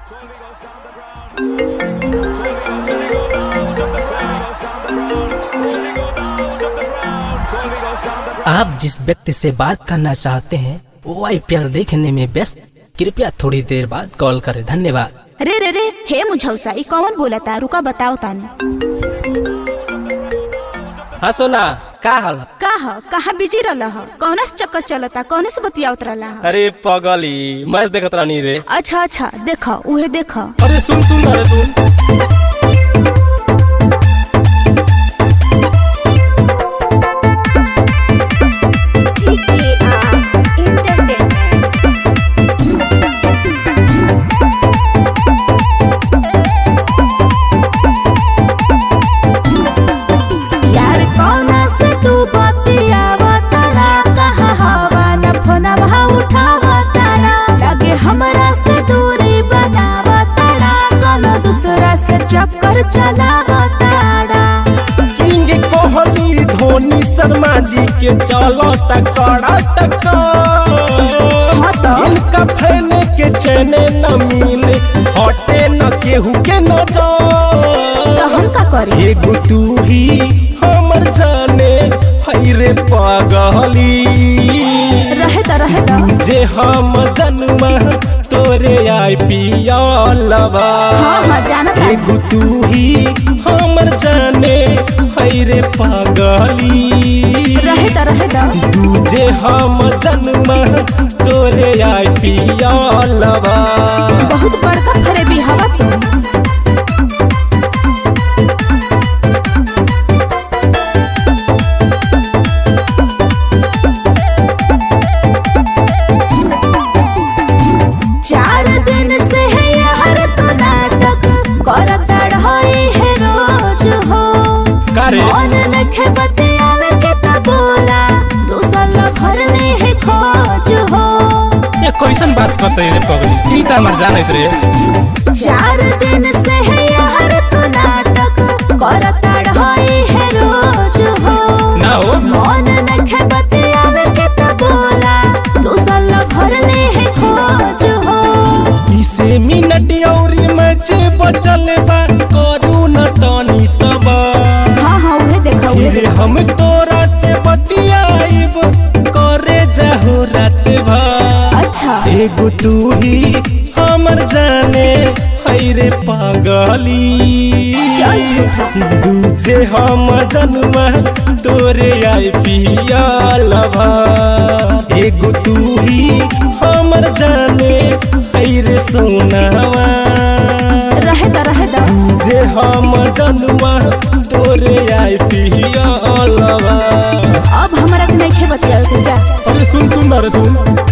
आप जिस व्यक्ति से बात करना चाहते हैं वो IPL देखने में व्यस्त, कृपया थोड़ी देर बाद कॉल करें। धन्यवाद। रे रे रे हे मुझौसा ई कौन बोला था? रुका बताओ तानी। हाँ सोना, का हाल? कहाँ बिजी रहला ह? कौन से चक्कर चलता? कौन से बतियावत रहला ह? अरे पगली, मैच देखत रहनी रे। अच्छा देखा उहे देखा। अरे सुन अरे सुन। चक्कर चलावताड़ा किंग कोहली धोनी शर्मा जी के चलता कड़ा इनका फैने के चैने न मिले, हटे न केहू के नजर। हम का करी? एगो तू ही हमर जाने हई रे पगली, रहे जे हम जन्मा तोरे IPL हाँ जानत। एगो तू ही हमर जाने हई रे पगली, रहे दूजे हम जन्मा तोरे IPL बहुत बड़का फरेबी हवा तुम। कैसन बात करते रे पगली, ई त हमर जाने रे। 4 दिन से है यार तो नाटक करता रही है रोज हो। ना हो मन नखे बतियावे के त बोला दूसर भरले है खोज हो। 20 मिनट औरी मैच बचल बा, करू न तनी सब। हाँ उहे देखा फिर हम तोरा से बतियाइब, करे जाहो रात भर। अच्छा एगो तू ही हमर जाने हई रे पगली, दूजे हम जन्मा तोरे IPL एगो तू ही हमर जाने हई रे सोनावा, रहे दूजे हम जन्मा तोरे IPL अब हमरा के नहीं बतियाल के जा। अरे सुन अरे सुन।